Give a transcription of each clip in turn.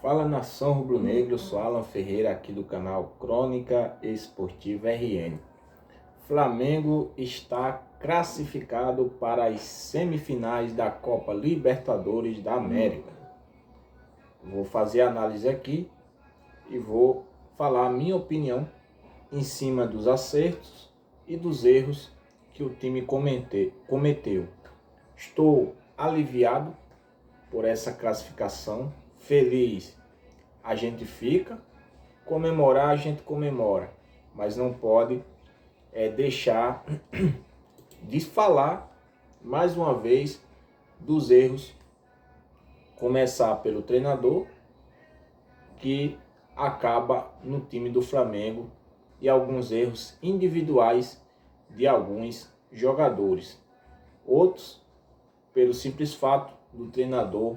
Fala nação rubro-negro, sou Alan Ferreira aqui do canal Crônica Esportiva RN. Flamengo está classificado para as semifinais da Copa Libertadores da América. Vou fazer a análise aqui e vou falar a minha opinião em cima dos acertos e dos erros que o time cometeu. Estou aliviado por essa classificação. Feliz a gente fica, comemorar a gente comemora, mas não pode deixar de falar mais uma vez dos erros, começar pelo treinador, que acaba no time do Flamengo, e alguns erros individuais de alguns jogadores. Outros, pelo simples fato do treinador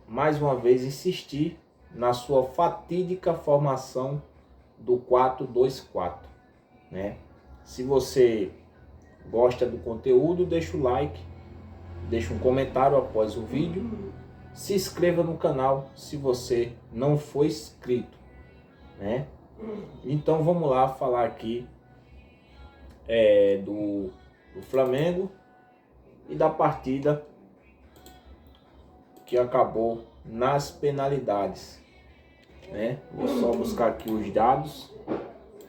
mais uma vez insistir na sua fatídica formação do 4-2-4, né? Se você gosta do conteúdo, deixa o like, deixa um comentário após o vídeo, se inscreva no canal se você não for inscrito, né? Então vamos lá falar aqui do Flamengo e da partida que acabou nas penalidades, né? Vou só buscar aqui os dados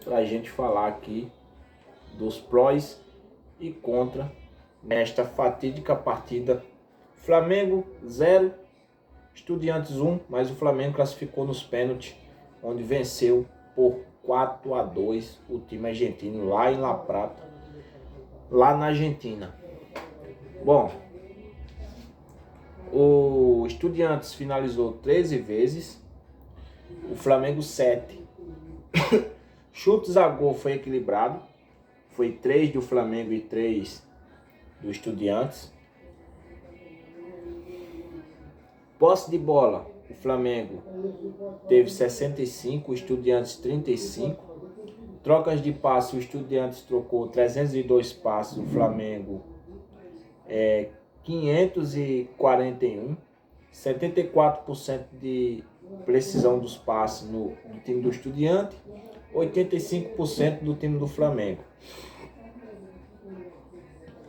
para a gente falar aqui dos prós e contra nesta fatídica partida. Flamengo 0, Estudiantes 1, mas o Flamengo classificou nos pênaltis, onde venceu por 4-2 o time argentino lá em La Plata, lá na Argentina. Bom, o Estudiantes finalizou 13 vezes, o Flamengo 7. Chutes a gol foi equilibrado, foi 3 do Flamengo e 3 do Estudiantes. Posse de bola, o Flamengo teve 65, o Estudiantes 35. Trocas de passe, o Estudiantes trocou 302 passes, o Flamengo 541, 74% de precisão dos passes do time do Estudiante, 85% do time do Flamengo.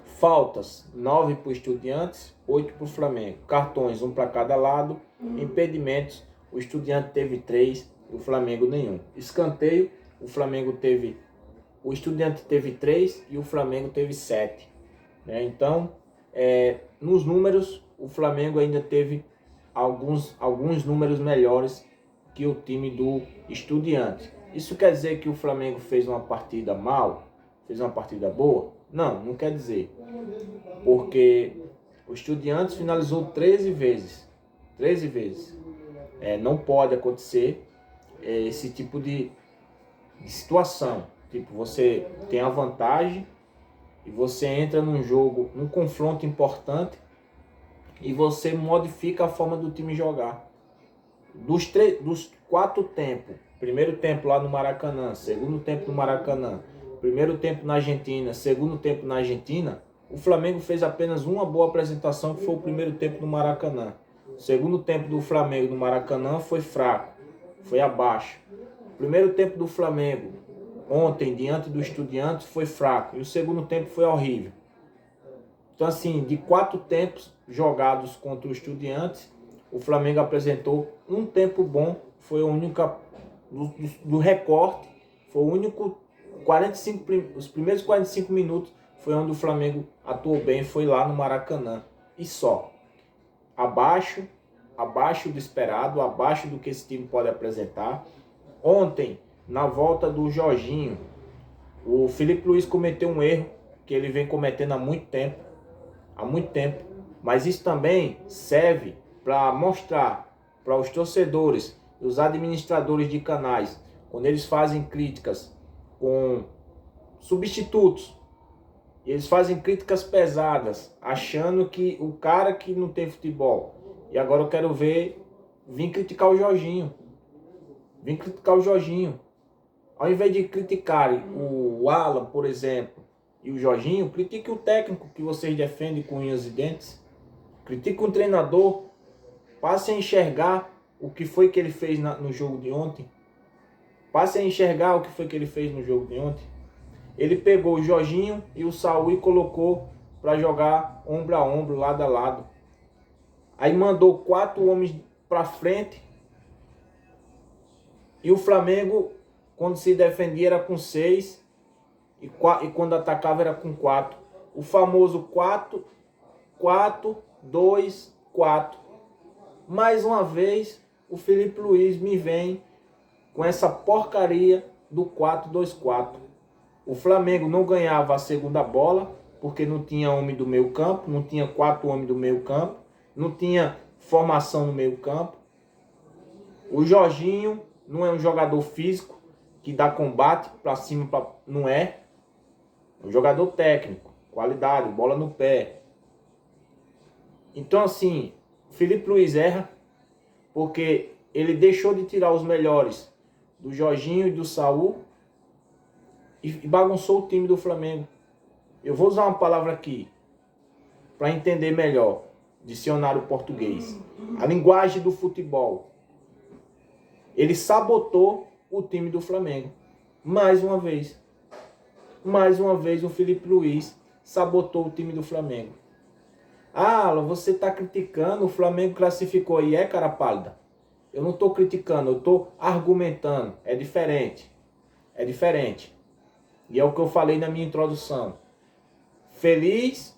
Faltas, 9 para o Estudiantes, 8 para o Flamengo. Cartões, 1 para cada lado. Impedimentos, o Estudiante teve 3 e o Flamengo nenhum. Escanteio, o Estudiante teve 3 e o Flamengo teve 7. Então, nos números, o Flamengo ainda teve alguns números melhores que o time do Estudiante. Isso quer dizer que o Flamengo fez uma partida mal? Fez uma partida boa? Não quer dizer. Porque o Estudiantes finalizou 13 vezes. 13 vezes. Não pode acontecer esse tipo de situação. Tipo, você tem a vantagem e você entra num jogo, num confronto importante, e você modifica a forma do time jogar. Dos 4 tempos, primeiro tempo lá no Maracanã, segundo tempo no Maracanã, primeiro tempo na Argentina, segundo tempo na Argentina, o Flamengo fez apenas uma boa apresentação, que foi o primeiro tempo no Maracanã. O segundo tempo do Flamengo no Maracanã foi fraco, foi abaixo. O primeiro tempo do Flamengo ontem, diante do Estudiantes, foi fraco. E o segundo tempo foi horrível. Então, assim, de 4 tempos jogados contra o Estudiantes, o Flamengo apresentou um tempo bom. Foi a única do recorte. Foi o único 45, os primeiros 45 minutos foi onde o Flamengo atuou bem. Foi lá no Maracanã. E só. Abaixo do esperado, abaixo do que esse time pode apresentar. Ontem, na volta do Jorginho, o Felipe Luiz cometeu um erro que ele vem cometendo há muito tempo, mas isso também serve para mostrar para os torcedores, os administradores de canais, quando eles fazem críticas com substitutos, eles fazem críticas pesadas, achando que o cara que não tem futebol, e agora eu quero ver, vim criticar o Jorginho. Ao invés de criticarem o Alan, por exemplo, e o Jorginho, critique o técnico que vocês defendem com unhas e dentes. Critique o treinador. Passe a enxergar o que foi que ele fez no jogo de ontem. Passe a enxergar o que foi que ele fez no jogo de ontem. Ele pegou o Jorginho e o Saul e colocou para jogar ombro a ombro, lado a lado. Aí mandou 4 homens para frente. E o Flamengo, quando se defendia, era com 6. E quando atacava, era com 4. O famoso 4, 4, 2, 4. Mais uma vez, o Felipe Luiz me vem com essa porcaria do 4-2-4. O Flamengo não ganhava a segunda bola, porque não tinha homem do meio campo, não tinha 4 homens do meio campo, não tinha formação no meio campo. O Jorginho não é um jogador físico que dá combate para cima, não é. É um jogador técnico, qualidade, bola no pé. Então assim, Felipe Luiz erra porque ele deixou de tirar os melhores do Jorginho e do Saul e bagunçou o time do Flamengo. Eu vou usar uma palavra aqui para entender melhor. Dicionário português. A linguagem do futebol. Ele sabotou o time do Flamengo. Mais uma vez. Mais uma vez o Felipe Luiz sabotou o time do Flamengo. Ah, você está criticando, o Flamengo classificou. E cara pálida. Eu não estou criticando, eu estou argumentando. É diferente. É diferente. E é o que eu falei na minha introdução. Feliz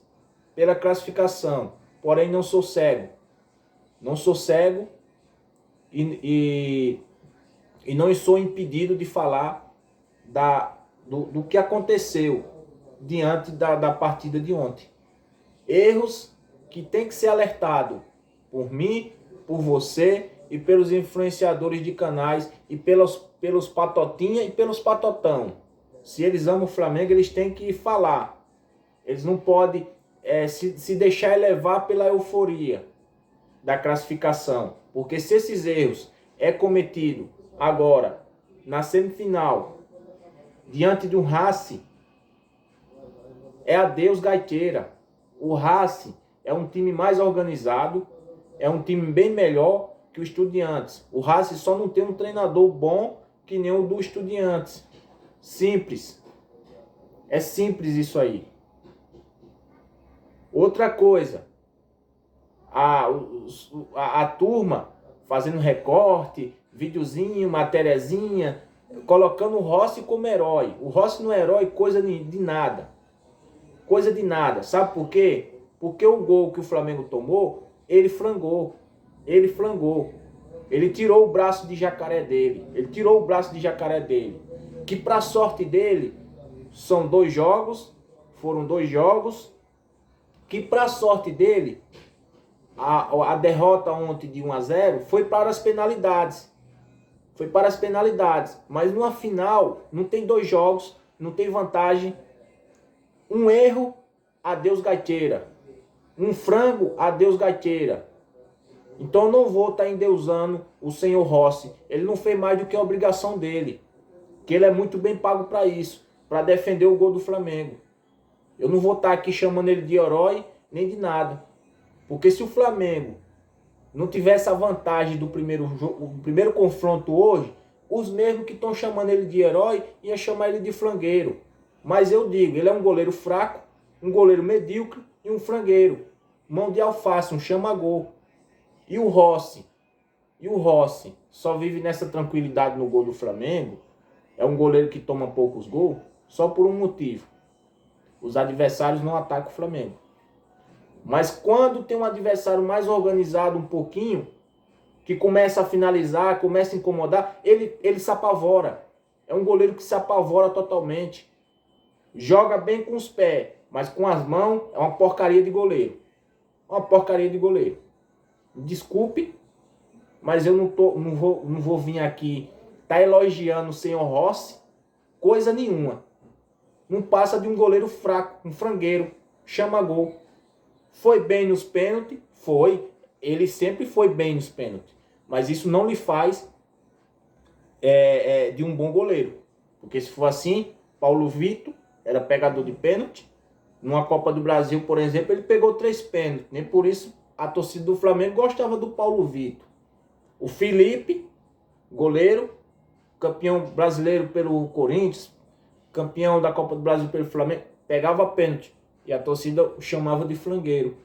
pela classificação, porém não sou cego. Não sou cego e não sou impedido de falar do que aconteceu diante da partida de ontem. Erros que tem que ser alertado por mim, por você e pelos influenciadores de canais e pelos patotinha e pelos patotão. Se eles amam o Flamengo, eles têm que falar. Eles não podem se deixar levar pela euforia da classificação. Porque se esses erros é cometido agora, na semifinal, diante de um Racing, é adeus gaiteira. O Racing é um time mais organizado, é um time bem melhor que o Estudiantes. O Racing só não tem um treinador bom que nem o do Estudiantes. Simples. É simples isso aí. Outra coisa. A turma fazendo recorte, videozinho, matériazinha, colocando o Rossi como herói. O Rossi não é herói coisa de nada. Coisa de nada. Sabe por quê? Porque o gol que o Flamengo tomou, ele frangou. Ele frangou. Ele tirou o braço de jacaré dele. Ele tirou o braço de jacaré dele. Que para sorte dele, foram 2 jogos, que para sorte dele, a derrota ontem de 1-0 foi para as penalidades. Foi para as penalidades. Mas numa final, não tem 2 jogos, não tem vantagem. Um erro, adeus gaiteira. Um frango, adeus gaiteira. Então eu não vou estar endeusando o senhor Rossi. Ele não fez mais do que a obrigação dele. Que ele é muito bem pago para isso. Para defender o gol do Flamengo. Eu não vou estar aqui chamando ele de herói, nem de nada. Porque se o Flamengo não tivesse a vantagem do primeiro confronto hoje, os mesmos que estão chamando ele de herói, iam chamar ele de frangueiro. Mas eu digo, ele é um goleiro fraco, um goleiro medíocre e um frangueiro. Mão de alface, um chama-gol. E o Rossi só vive nessa tranquilidade no gol do Flamengo. É um goleiro que toma poucos gols, só por um motivo. Os adversários não atacam o Flamengo. Mas quando tem um adversário mais organizado um pouquinho, que começa a finalizar, começa a incomodar, ele se apavora. É um goleiro que se apavora totalmente. Joga bem com os pés, mas com as mãos é uma porcaria de goleiro. Uma porcaria de goleiro. Desculpe, mas eu não vou vir aqui elogiando o senhor Rossi, coisa nenhuma. Não passa de um goleiro fraco, um frangueiro, chama gol. Foi bem nos pênaltis? Foi. Ele sempre foi bem nos pênaltis. Mas isso não lhe faz de um bom goleiro. Porque se for assim, Paulo Vitor era pegador de pênalti. Numa Copa do Brasil, por exemplo, ele pegou 3 pênaltis. Nem por isso a torcida do Flamengo gostava do Paulo Vitor. O Felipe, goleiro, campeão brasileiro pelo Corinthians, campeão da Copa do Brasil pelo Flamengo, pegava pênalti e a torcida o chamava de flangueiro.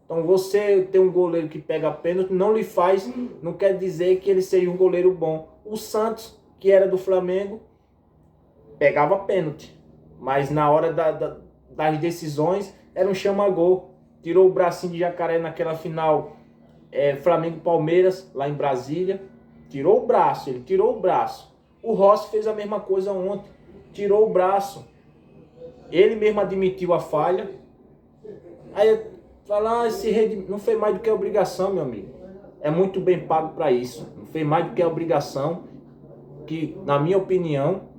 Então você ter um goleiro que pega pênalti não quer dizer que ele seja um goleiro bom. O Santos, que era do Flamengo, pegava pênalti, mas na hora das decisões era um chama-gol. Tirou o bracinho de jacaré naquela final Flamengo-Palmeiras, lá em Brasília. Tirou o braço, ele tirou o braço. O Rossi fez a mesma coisa ontem, tirou o braço. Ele mesmo admitiu a falha. Aí falar, não fez mais do que a obrigação, meu amigo. É muito bem pago para isso. Não fez mais do que a obrigação, que, na minha opinião,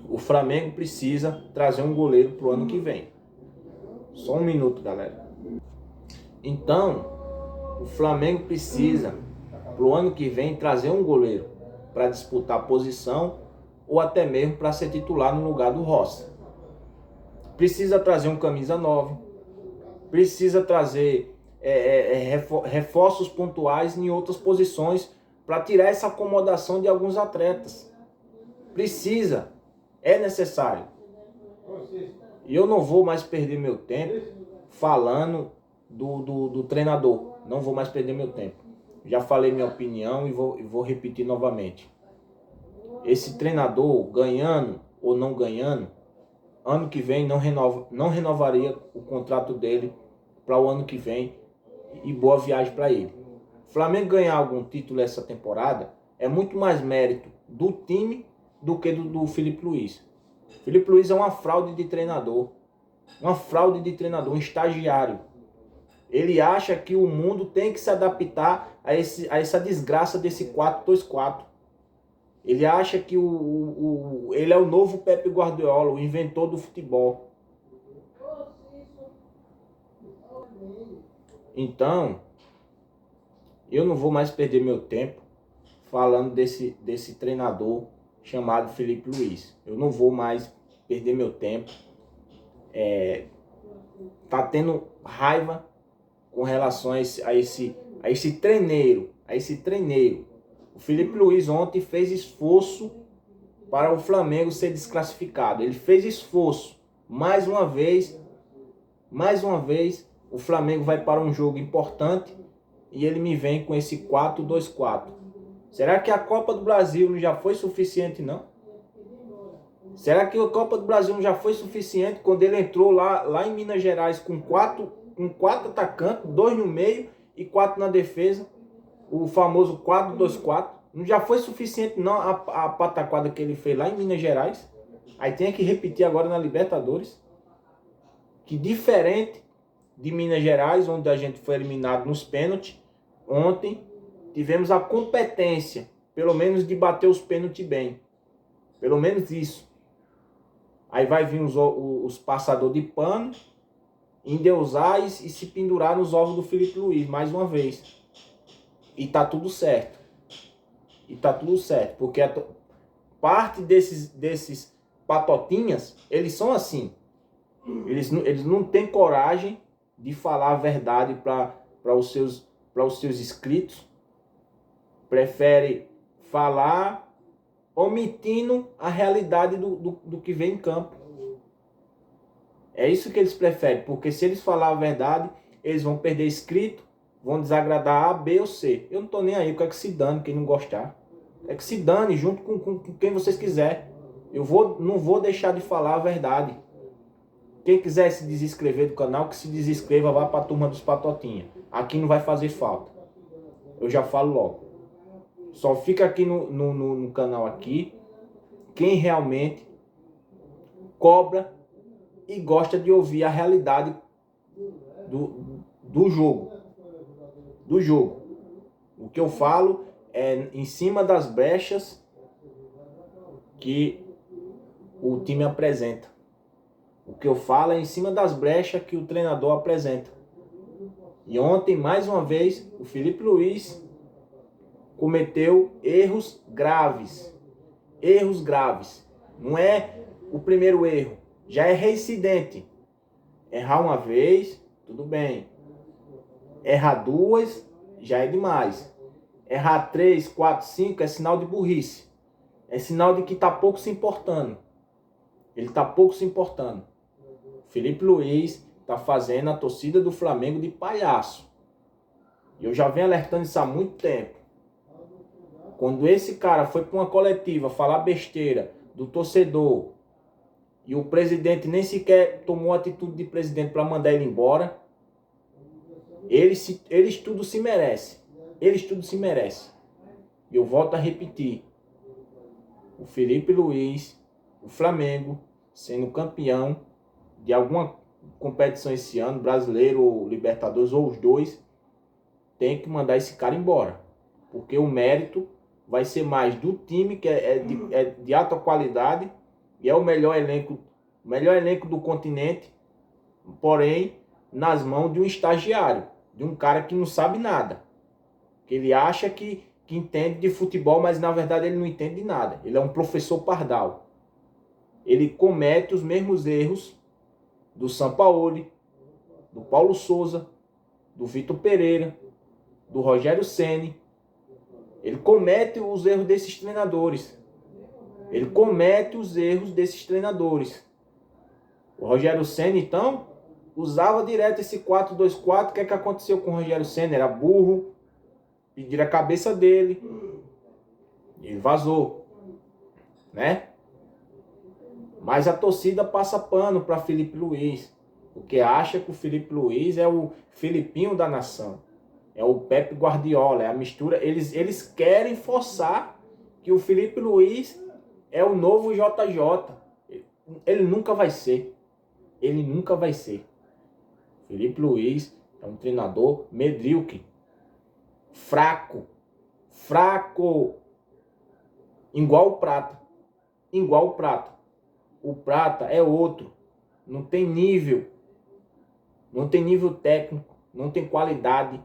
o Flamengo precisa trazer um goleiro pro ano que vem. Só um minuto, galera. Então, o Flamengo precisa, pro ano que vem, trazer um goleiro para disputar a posição ou até mesmo para ser titular no lugar do Rossi. Precisa trazer um camisa 9, precisa trazer reforços pontuais em outras posições para tirar essa acomodação de alguns atletas. Precisa, é necessário. E eu não vou mais perder meu tempo falando do treinador. Não vou mais perder meu tempo. Já falei minha opinião e vou repetir novamente. Esse treinador, ganhando ou não ganhando, ano que vem não renovaria o contrato dele para o ano que vem, e boa viagem para ele. O Flamengo ganhar algum título essa temporada é muito mais mérito do time do que do Felipe Luiz. Felipe Luiz é uma fraude de treinador. Um estagiário. Ele acha que o mundo tem que se adaptar a essa desgraça desse 4-2-4. Ele acha que ele é o novo Pepe Guardiola, o inventor do futebol. Então, eu não vou mais perder meu tempo falando desse treinador chamado Felipe Luiz. Eu não vou mais perder meu tempo. Tá tendo raiva com relação a esse treineiro. O Felipe Luiz ontem fez esforço para o Flamengo ser desclassificado. Ele fez esforço. Mais uma vez, o Flamengo vai para um jogo importante e ele me vem com esse 4-2-4. Será que a Copa do Brasil não já foi suficiente, não? Será que a Copa do Brasil não já foi suficiente quando ele entrou lá em Minas Gerais com quatro atacantes, 2 no meio e 4 na defesa? O famoso 4-2-4. Não já foi suficiente, não, a pataquada que ele fez lá em Minas Gerais? Aí tem que repetir agora na Libertadores. Que diferente de Minas Gerais, onde a gente foi eliminado nos pênaltis, ontem tivemos a competência, pelo menos, de bater os pênaltis bem. Pelo menos isso. Aí vai vir os passadores de pano, endeusar e se pendurar nos ovos do Felipe Luiz, mais uma vez. E tá tudo certo. Porque parte desses patotinhas, eles são assim. Eles não têm coragem de falar a verdade para os seus inscritos. Prefere falar omitindo a realidade do que vem em campo. É isso que eles preferem, porque se eles falar a verdade, eles vão perder inscrito, vão desagradar A, B ou C. Eu não tô nem aí, eu quero que se dane quem não gostar. É que se dane junto com quem vocês quiserem. Não vou deixar de falar a verdade. Quem quiser se desinscrever do canal, que se desinscreva, vá para a turma dos patotinhas. Aqui não vai fazer falta. Eu já falo logo. Só fica aqui no canal aqui quem realmente cobra e gosta de ouvir a realidade do jogo. O que eu falo é em cima das brechas que o time apresenta. O que eu falo é em cima das brechas que o treinador apresenta. E ontem, mais uma vez, o Felipe Luiz cometeu erros graves. Não é o primeiro erro, já é reincidente. Errar uma vez, tudo bem. Errar duas, já é demais. errar 3, 4, 5 é sinal de burrice. É sinal de que está pouco se importando. Ele está pouco se importando. Felipe Luiz está fazendo a torcida do Flamengo de palhaço. E eu já venho alertando isso há muito tempo. Quando esse cara foi para uma coletiva falar besteira do torcedor e o presidente nem sequer tomou atitude de presidente para mandar ele embora, eles tudo se merece. Eles tudo se merece. E eu volto a repetir. O Felipe Luiz, o Flamengo, sendo campeão de alguma competição esse ano, brasileiro ou Libertadores, ou os dois, tem que mandar esse cara embora. Porque o mérito vai ser mais do time, que é de alta qualidade, e é o melhor elenco do continente, porém, nas mãos de um estagiário, de um cara que não sabe nada. Que ele acha que entende de futebol, mas na verdade ele não entende de nada. Ele é um professor pardal. Ele comete os mesmos erros do Sampaoli, do Paulo Souza, do Vitor Pereira, do Rogério Ceni. Ele comete os erros desses treinadores. Ele comete os erros desses treinadores. O Rogério Ceni, então, usava direto esse 4-2-4. O que é que aconteceu com o Rogério Ceni? Era burro. Pediram a cabeça dele. Ele vazou. Né? Mas a torcida passa pano para Felipe Luiz. Porque acha que o Felipe Luiz é o Filipinho da nação. É o Pepe Guardiola. É a mistura. Eles querem forçar que o Felipe Luiz é o novo JJ. Ele nunca vai ser. Ele nunca vai ser. Felipe Luiz é um treinador medíocre. Fraco. Fraco. Igual o Prata. Igual o Prata. O Prata é outro. Não tem nível. Não tem nível técnico. Não tem qualidade.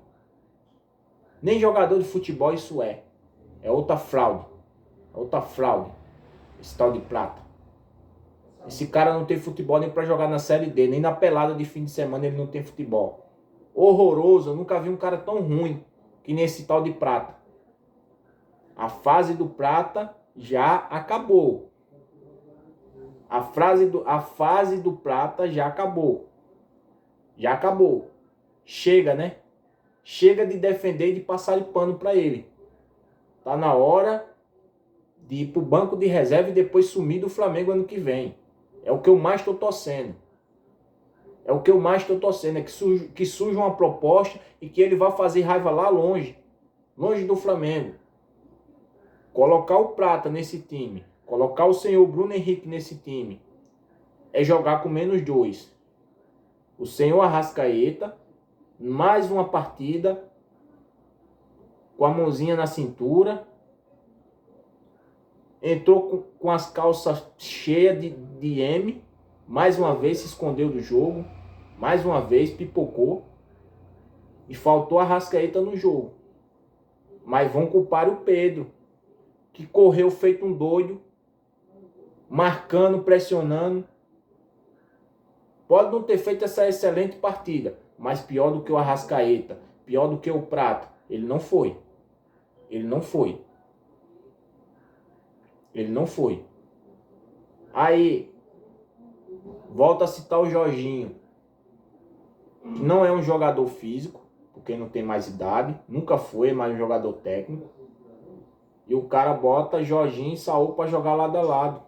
Nem jogador de futebol isso é. É outra fraude. É outra fraude. Esse tal de Prata. Esse cara não tem futebol nem para jogar na Série D. Nem na pelada de fim de semana ele não tem futebol. Horroroso. Eu nunca vi um cara tão ruim que nesse tal de Prata. A fase do Prata já acabou. A fase do Prata já acabou. Já acabou. Chega, né? Chega de defender e de passar de pano para ele. Tá na hora de ir pro banco de reserva e depois sumir do Flamengo ano que vem. É o que eu mais estou torcendo. É o que eu mais estou torcendo. É que surja uma proposta e que ele vá fazer raiva lá longe. Longe do Flamengo. Colocar o Prata nesse time. Colocar o senhor Bruno Henrique nesse time. É jogar com -2. O senhor Arrascaeta. Mais uma partida. Com a mãozinha na cintura. Entrou com as calças cheias de M. Mais uma vez se escondeu do jogo. Mais uma vez pipocou. E faltou a Arrascaeta no jogo. Mas vão culpar o Pedro. Que correu feito um doido. Marcando, pressionando. Pode não ter feito essa excelente partida. Mas pior do que o Arrascaeta. Pior do que o Prata. Ele não foi. Ele não foi. Ele não foi. Aí, volta a citar o Jorginho. Que não é um jogador físico, porque não tem mais idade. Nunca foi mais um jogador técnico. E o cara bota Jorginho e Saul para jogar lado a lado.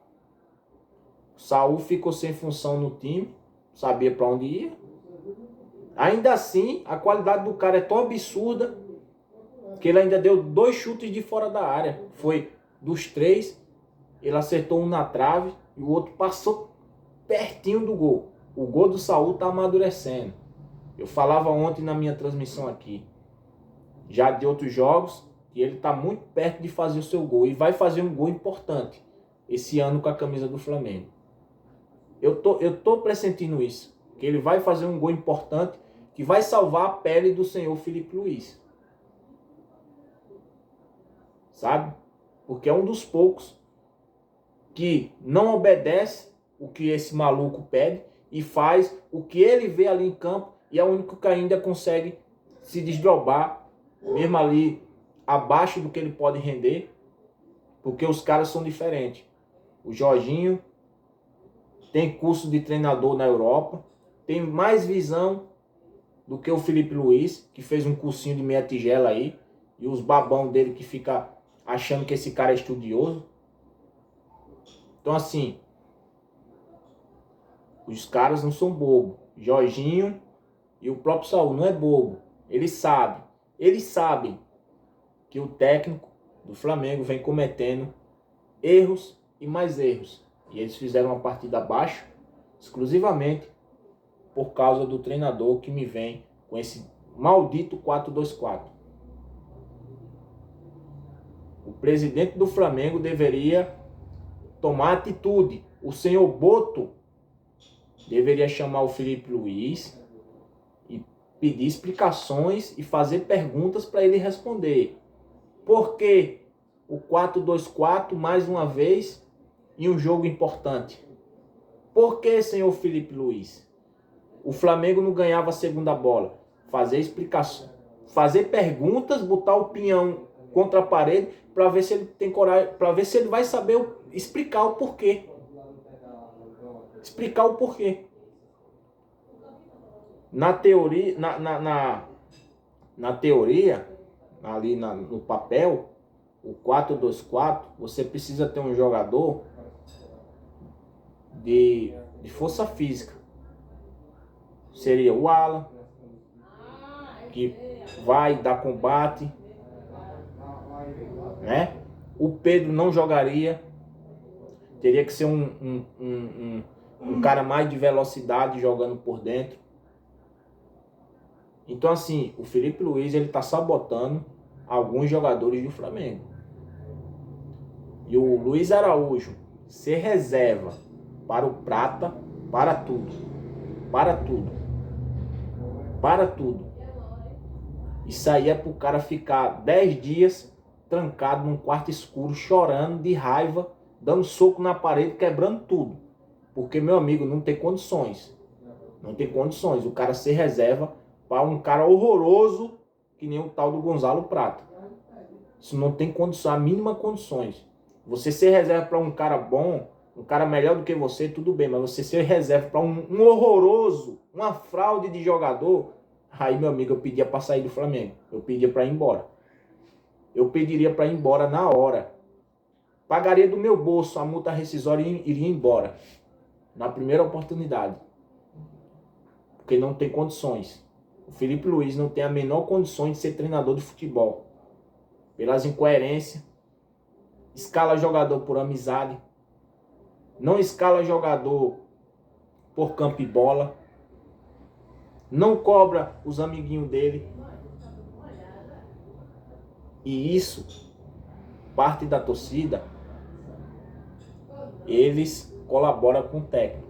Saul ficou sem função no time. Sabia para onde ia. Ainda assim, a qualidade do cara é tão absurda que ele ainda deu 2 chutes de fora da área. Foi dos 3... Ele acertou um na trave e o outro passou pertinho do gol. O gol do Saul está amadurecendo. Eu falava ontem na minha transmissão aqui, já de outros jogos, que ele está muito perto de fazer o seu gol. E vai fazer um gol importante esse ano com a camisa do Flamengo. Eu tô pressentindo isso. Que ele vai fazer um gol importante que vai salvar a pele do senhor Felipe Luiz. Sabe? Porque é um dos poucos que não obedece o que esse maluco pede e faz o que ele vê ali em campo e é o único que ainda consegue se desdobrar, mesmo ali abaixo do que ele pode render, porque os caras são diferentes. O Jorginho tem curso de treinador na Europa, tem mais visão do que o Felipe Luiz, que fez um cursinho de meia tigela aí, e os babão dele que fica achando que esse cara é estudioso. Então assim, os caras não são bobo. Jorginho e o próprio Saul não é bobo. Eles sabem que o técnico do Flamengo vem cometendo erros e mais erros. E eles fizeram uma partida abaixo, exclusivamente por causa do treinador que me vem com esse maldito 4-2-4. O presidente do Flamengo deveria tomar atitude. O senhor Boto deveria chamar o Felipe Luiz e pedir explicações e fazer perguntas para ele responder. Por que o 4-2-4 mais uma vez em um jogo importante? Por que, senhor Felipe Luiz? O Flamengo não ganhava a segunda bola. Fazer explicação, fazer perguntas, botar o pinhão contra a parede para ver se ele tem coragem, para ver se ele vai saber explicar o porquê. Explicar o porquê. Na teoria, na teoria, ali no papel, o 4-2-4, você precisa ter um jogador de força física. Seria o Alan, que vai dar combate, né? O Pedro não jogaria, teria que ser um cara mais de velocidade jogando por dentro. Então assim, o Felipe Luiz ele tá sabotando alguns jogadores do Flamengo. E o Luiz Araújo ser reserva para o Prata, para tudo. Para tudo. Para tudo. Isso aí é pro cara ficar 10 dias trancado num quarto escuro, chorando de raiva, dando soco na parede, quebrando tudo. Porque, meu amigo, não tem condições. Não tem condições. O cara ser reserva para um cara horroroso que nem o tal do Gonzalo Prata. Isso não tem condição, a mínima condições. Você ser reserva para um cara bom, um cara melhor do que você, tudo bem. Mas você ser reserva para um horroroso, uma fraude de jogador, aí, meu amigo, eu pedia para sair do Flamengo. Eu pedia para ir embora. Eu pediria para ir embora na hora. Pagaria do meu bolso a multa rescisória e iria embora. Na primeira oportunidade. Porque não tem condições. O Felipe Luiz não tem a menor condição de ser treinador de futebol. Pelas incoerências. Escala jogador por amizade. Não escala jogador por campo e bola. Não cobra os amiguinhos dele. E isso, parte da torcida, eles colaboram com o técnico.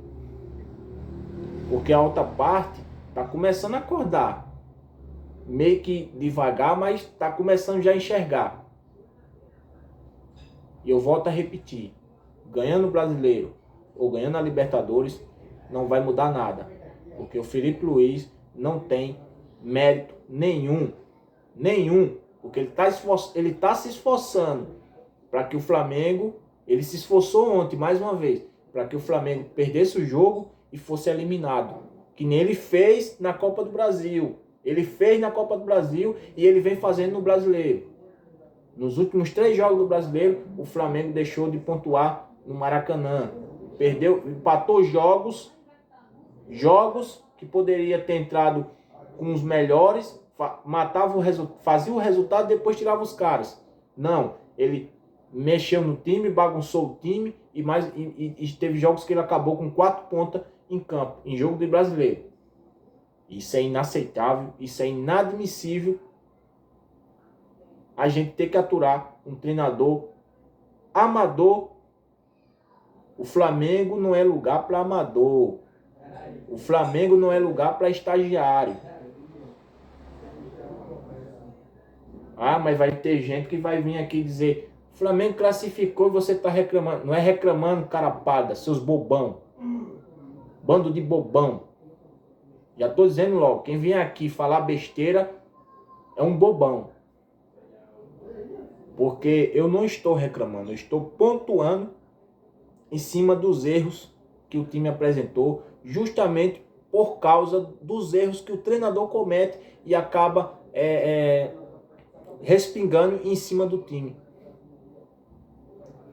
Porque a outra parte está começando a acordar. Meio que devagar, mas está começando já a enxergar. E eu volto a repetir. Ganhando o Brasileiro ou ganhando a Libertadores, não vai mudar nada. Porque o Felipe Luiz não tem mérito nenhum. Nenhum. Porque ele tá se esforçando para que o Flamengo... Ele se esforçou ontem, mais uma vez, para que o Flamengo perdesse o jogo e fosse eliminado. Que nem ele fez na Copa do Brasil. Ele fez na Copa do Brasil e ele vem fazendo no Brasileiro. Nos últimos 3 jogos do Brasileiro, o Flamengo deixou de pontuar no Maracanã. Perdeu, empatou jogos que poderia ter entrado com os melhores, fazia o resultado e depois tirava os caras. Não, ele mexeu no time, bagunçou o time e teve jogos que ele acabou com 4 pontas em campo, em jogo de Brasileiro. Isso é inaceitável, isso é inadmissível. A gente tem que aturar um treinador amador. O Flamengo não é lugar para amador. O Flamengo não é lugar para estagiário. Ah, mas vai ter gente que vai vir aqui dizer: o Flamengo classificou e você está reclamando. Não é reclamando, carapada, seus bobão. Bando de bobão. Já estou dizendo logo, quem vem aqui falar besteira é um bobão. Porque eu não estou reclamando, eu estou pontuando em cima dos erros que o time apresentou, justamente por causa dos erros que o treinador comete e acaba respingando em cima do time.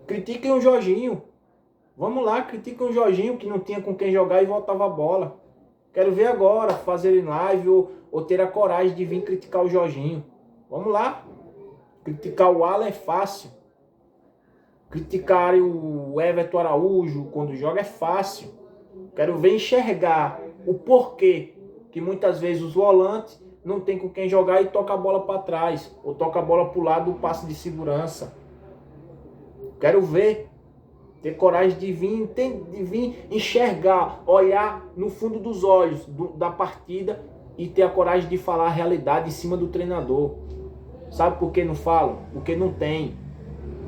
Critiquem o Jorginho. Vamos lá, critiquem o Jorginho que não tinha com quem jogar e voltava a bola. Quero ver agora fazerem live ou ter a coragem de vir criticar o Jorginho. Vamos lá. Criticar o Alan é fácil. Criticar o Everton Araújo quando joga é fácil. Quero ver enxergar o porquê que muitas vezes os volantes não tem com quem jogar e toca a bola para trás. Ou toca a bola para o lado do passe de segurança. Quero ver. Ter coragem de vir enxergar, olhar no fundo dos olhos da partida e ter a coragem de falar a realidade em cima do treinador. Sabe por que não falam? Porque não tem.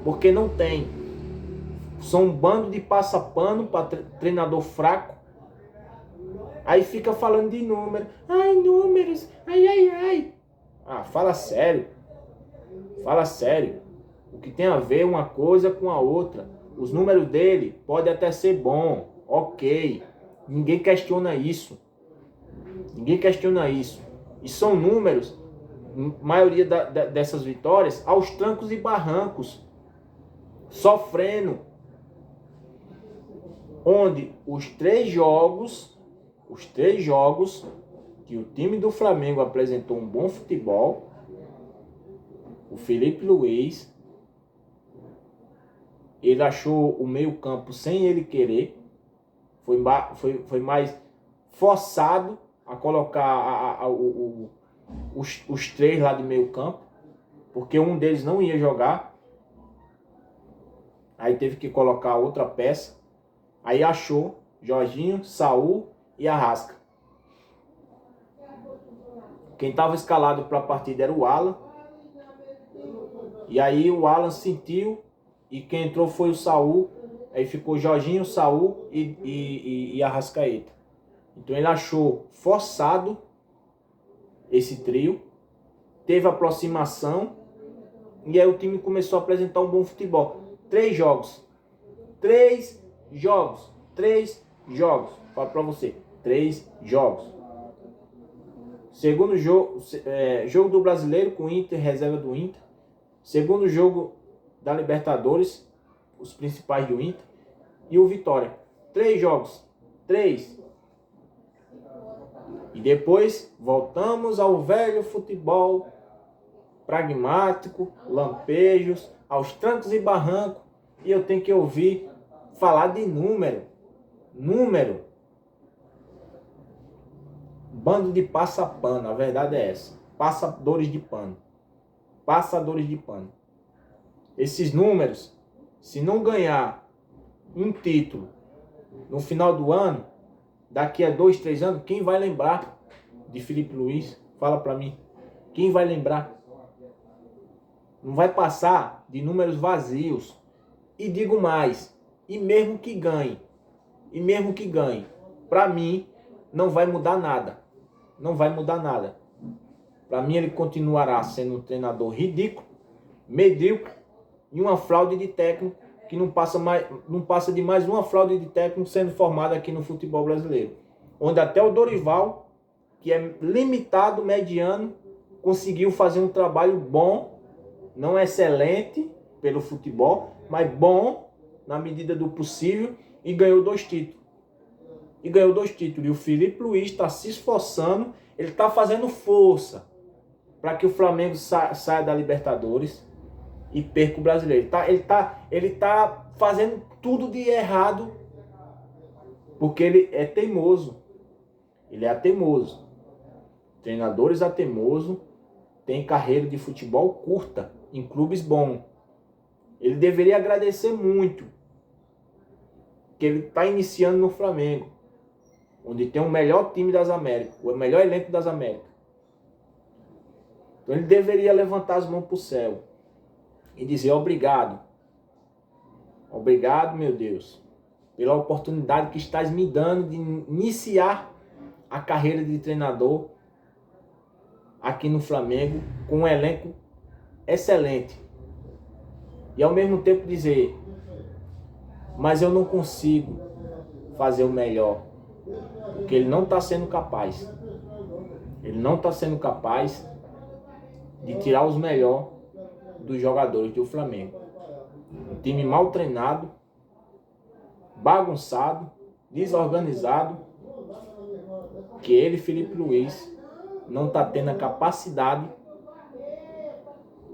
Porque não tem. São um bando de passapano para treinador fraco. Aí fica falando de números. Ai, números. Ai, ai, ai. Ah, fala sério. Fala sério. O que tem a ver uma coisa com a outra. Os números dele podem até ser bom, ok. Ninguém questiona isso. Ninguém questiona isso. E são números, maioria dessas vitórias, aos trancos e barrancos. Sofrendo. Onde os três jogos que o time do Flamengo apresentou um bom futebol, o Felipe Luiz, ele achou o meio campo sem ele querer, foi mais forçado a colocar os três lá de meio campo, porque um deles não ia jogar, aí teve que colocar outra peça, aí achou Jorginho, Saul e Arrasca. Quem estava escalado para a partida era o Alan, e aí o Alan sentiu, e quem entrou foi o Saul. Aí ficou Jorginho, Saul e Arrascaeta. Então ele achou forçado esse trio. Teve aproximação. E aí o time começou a apresentar um bom futebol. 3 jogos. Falo pra você. 3 jogos. Segundo jogo, jogo do Brasileiro com o Inter, reserva do Inter. Segundo jogo da Libertadores, os principais do Inter, e o Vitória. 3 jogos. 3. E depois voltamos ao velho futebol pragmático, lampejos, aos trancos e barrancos, e eu tenho que ouvir falar de número. Número. Bando de passapano, a verdade é essa. Passadores de pano. Passadores de pano. Esses números, se não ganhar um título no final do ano, daqui a 2, 3 anos, quem vai lembrar de Felipe Luiz? Fala pra mim. Quem vai lembrar? Não vai passar de números vazios. E digo mais, e mesmo que ganhe, pra mim, não vai mudar nada. Não vai mudar nada. Pra mim, ele continuará sendo um treinador ridículo, medíocre, e uma fraude de técnico que não passa de mais uma fraude de técnico sendo formada aqui no futebol brasileiro. Onde até o Dorival, que é limitado, mediano, conseguiu fazer um trabalho bom, não excelente pelo futebol, mas bom na medida do possível, e ganhou 2 títulos. E o Felipe Luiz está se esforçando, ele está fazendo força para que o Flamengo saia da Libertadores e perca o Brasileiro. Ele tá fazendo tudo de errado porque ele é teimoso. Ele é teimoso. Treinadores teimoso têm carreira de futebol curta em clubes bons. Ele deveria agradecer muito que ele está iniciando no Flamengo, onde tem o melhor time das Américas, o melhor elenco das Américas. Então ele deveria levantar as mãos para o céu e dizer obrigado. Obrigado, meu Deus, pela oportunidade que estás me dando de iniciar a carreira de treinador aqui no Flamengo com um elenco excelente. E ao mesmo tempo dizer, mas eu não consigo fazer o melhor, porque ele não está sendo capaz. Ele não está sendo capaz de tirar os melhores dos jogadores do Flamengo. Um time mal treinado, bagunçado, desorganizado, que ele, Felipe Luiz, não está tendo a capacidade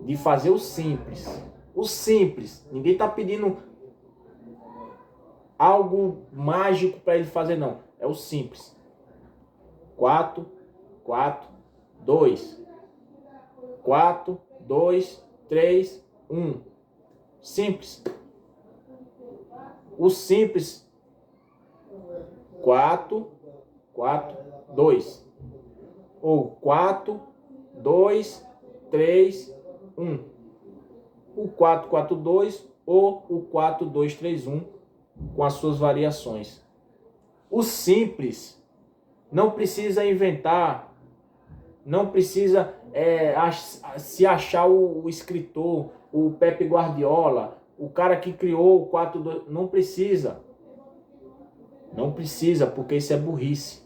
de fazer o simples. O simples. Ninguém está pedindo algo mágico para ele fazer, não. É o simples. 4, 4, 2. 4, 2, 3, 1. Simples. O simples. 4, 4, 2. Ou 4, 2, 3, 1. O 4, 4, 2 ou o 4, 2, 3, 1 com as suas variações. O simples. Não precisa inventar. Não precisa se achar o escritor, o Pepe Guardiola, o cara que criou o 4-2. Não precisa. Não precisa, porque isso é burrice.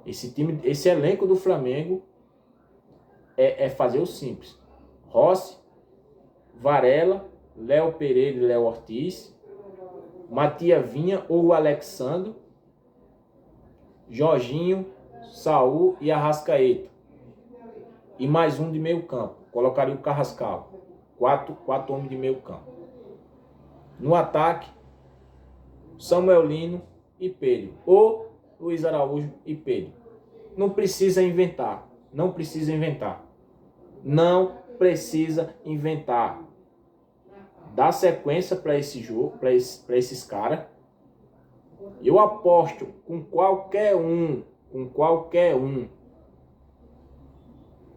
Esse elenco do Flamengo é fazer o simples. Rossi, Varela, Léo Pereira e Léo Ortiz, Matias Vinha ou o Alexandre, Jorginho, Saul e Arrascaeta. E mais um de meio campo. Colocaria o Carrascal. 4 homens de meio campo. No ataque, Samuel Lino e Pedro. Ou Luiz Araújo e Pedro. Não precisa inventar. Não precisa inventar. Não precisa inventar. Dá sequência para esse jogo, para esses caras. Eu aposto com qualquer um,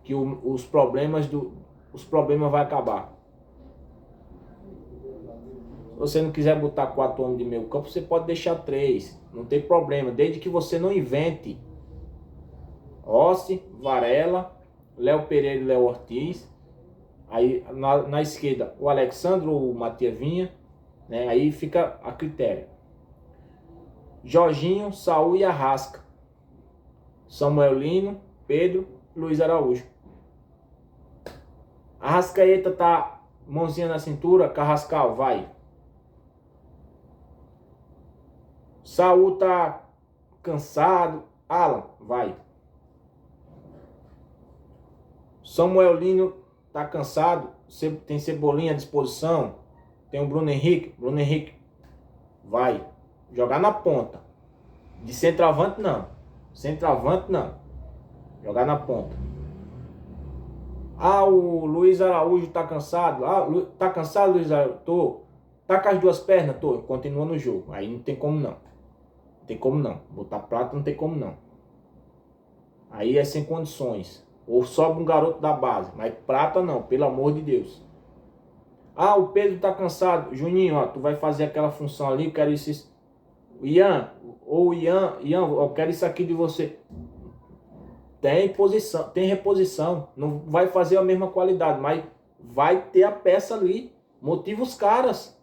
que os problemas vão acabar. Se você não quiser botar 4 homens de meio campo, você pode deixar 3. Não tem problema, desde que você não invente. Rossi, Varela, Léo Pereira e Léo Ortiz. Aí na esquerda o Alexandre ou o Matias Vinha, né? Aí fica a critério. Jorginho, Saul e Arrasca. Samuel Lino, Pedro, Luiz Araújo. Arrascaeta tá mãozinha na cintura, Carrascal, vai. Saul tá cansado, Alan, vai. Samuel Lino tá cansado, tem Cebolinha à disposição, tem o Bruno Henrique, vai. Jogar na ponta. De centroavante não. Jogar na ponta. Ah, o Luiz Araújo tá cansado. Ah, tá cansado, Luiz Araújo? Tô. Tá com as duas pernas? Tô. Continua no jogo. Aí não tem como não. Não tem como não. Botar prata não tem como não. Aí é sem condições. Ou sobe um garoto da base. Mas prata não, pelo amor de Deus. Ah, o Pedro tá cansado. Juninho, ó, tu vai fazer aquela função ali, eu quero isso. Ian, eu quero isso aqui de você. Tem reposição. Não vai fazer a mesma qualidade, mas vai ter a peça ali. Motiva os caras.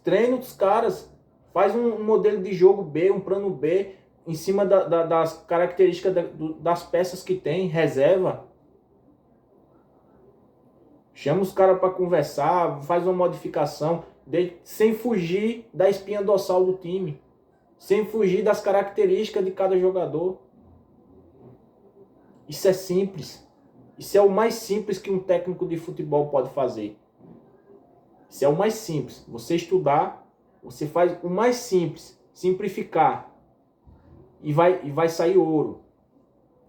Treina os caras. Faz um modelo de jogo B, um plano B, em cima das características das peças que tem. Reserva. Chama os caras para conversar, faz uma modificação, sem fugir da espinha dorsal do time. Sem fugir das características de cada jogador. Isso é simples. Isso é o mais simples que um técnico de futebol pode fazer. Isso é o mais simples. Você estudar, você faz o mais simples, simplificar. E vai sair ouro.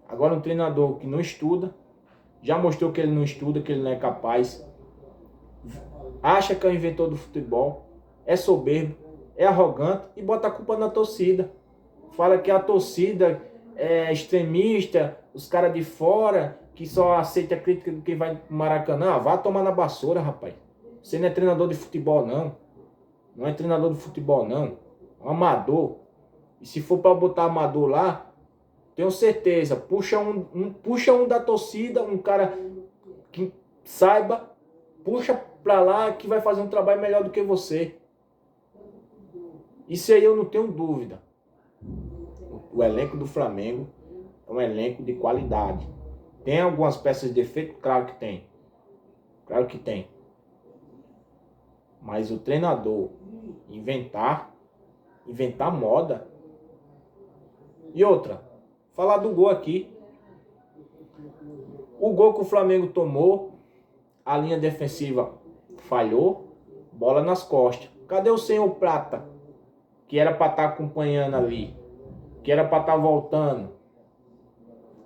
Agora um treinador que não estuda, já mostrou que ele não estuda, que ele não é capaz. Acha que é o inventor do futebol, é soberbo, é arrogante e bota a culpa na torcida. Fala que a torcida é extremista, os caras de fora, que só aceita a crítica de quem vai pro Maracanã. Vá tomar na vassoura, rapaz. Você não é treinador de futebol, não. Não é treinador de futebol, não. É um amador. E se for para botar amador lá, tenho certeza, puxa um da torcida, um cara que saiba Puxa pra lá que vai fazer um trabalho melhor do que você. Isso aí eu não tenho dúvida. O elenco do Flamengo é um elenco de qualidade. Tem algumas peças de defeito? Claro que tem. Claro que tem. Mas o treinador inventar moda. E outra, falar do gol aqui. O gol que o Flamengo tomou, a linha defensiva falhou, bola nas costas. Cadê o senhor Prata? Que era para estar acompanhando ali, que era para estar voltando.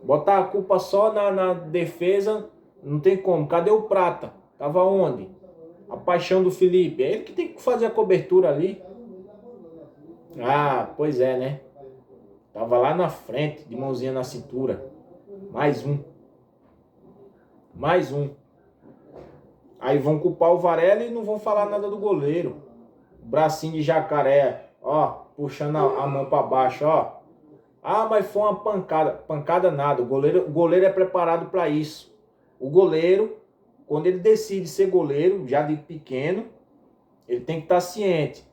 Botar a culpa só na defesa, não tem como. Cadê o Prata? Tava onde? A paixão do Felipe. É ele que tem que fazer a cobertura ali. Ah, pois é, né? Tava lá na frente, de mãozinha na cintura. Mais um. Mais um. Aí vão culpar o Varela e não vão falar nada do goleiro. Bracinho de jacaré, ó, puxando a mão para baixo, ó. Ah, mas foi uma pancada. Pancada nada. O goleiro é preparado para isso. O goleiro, quando ele decide ser goleiro, já de pequeno, ele tem que estar ciente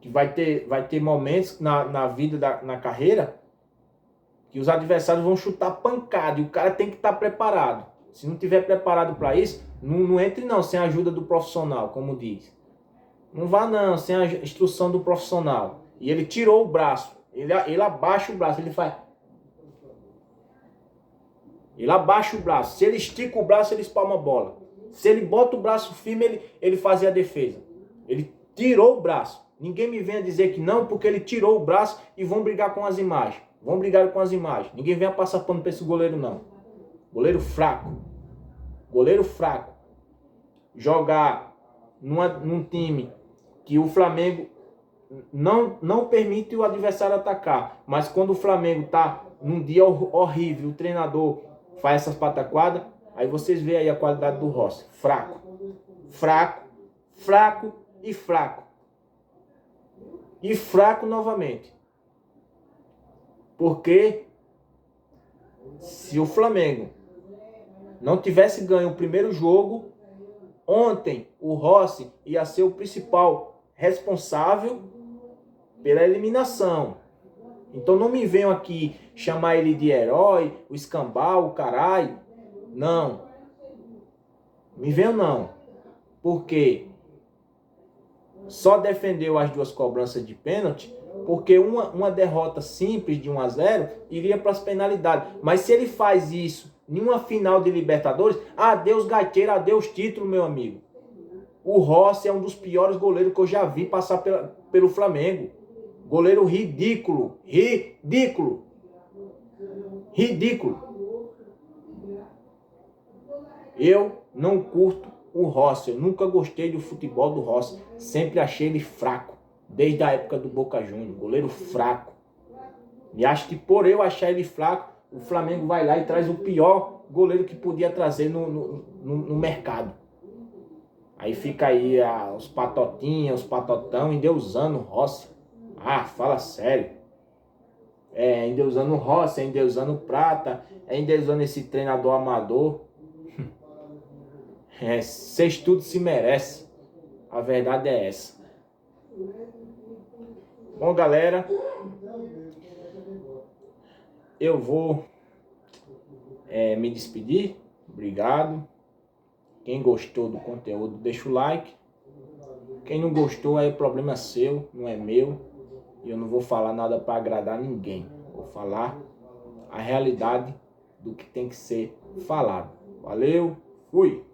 que vai ter momentos na vida, na carreira, que os adversários vão chutar pancada e o cara tem que estar preparado. Se não tiver preparado para isso, não entre não, sem a ajuda do profissional, como diz. Não vá não, sem a instrução do profissional. E ele tirou o braço. Ele abaixa o braço, ele faz. Ele abaixa o braço. Se ele estica o braço, ele espalma a bola. Se ele bota o braço firme, ele fazia a defesa. Ele tirou o braço. Ninguém me venha dizer que não, porque ele tirou o braço e vão brigar com as imagens. Vão brigar com as imagens. Ninguém venha passar pano para esse goleiro, não. Goleiro fraco. Goleiro fraco. Jogar num time que o Flamengo não permite o adversário atacar. Mas quando o Flamengo tá num dia horrível, o treinador faz essas pataquadas, aí vocês veem aí a qualidade do Rossi. Fraco. Fraco. Fraco e fraco. E fraco novamente. Porque se o Flamengo não tivesse ganho o primeiro jogo, ontem o Rossi ia ser o principal responsável pela eliminação. Então não me venham aqui chamar ele de herói, o escambau, o caralho. Não. Me venham não. Porque só defendeu as duas cobranças de pênalti porque uma derrota simples de 1-0 iria para as penalidades. Mas se ele faz isso em uma final de Libertadores, adeus gaiteiro, adeus título, meu amigo. O Rossi é um dos piores goleiros que eu já vi passar pelo Flamengo. Goleiro ridículo. Ridículo. Ridículo. Eu não curto o Rossi. Eu nunca gostei do futebol do Rossi. Sempre achei ele fraco. Desde a época do Boca Juniors. Goleiro fraco. E acho que por eu achar ele fraco, o Flamengo vai lá e traz o pior goleiro que podia trazer no mercado. Aí fica aí os patotinhas, os patotão, endeusando o Rossi. Ah, fala sério. Endeusando o Rossi, endeusando o Prata, endeusando esse treinador amador. Vocês tudo se merece. A verdade é essa. Bom, galera, eu vou me despedir. Obrigado. Quem gostou do conteúdo, deixa o like. Quem não gostou, aí o problema é seu, não é meu. E eu não vou falar nada para agradar ninguém. Vou falar a realidade do que tem que ser falado. Valeu, fui!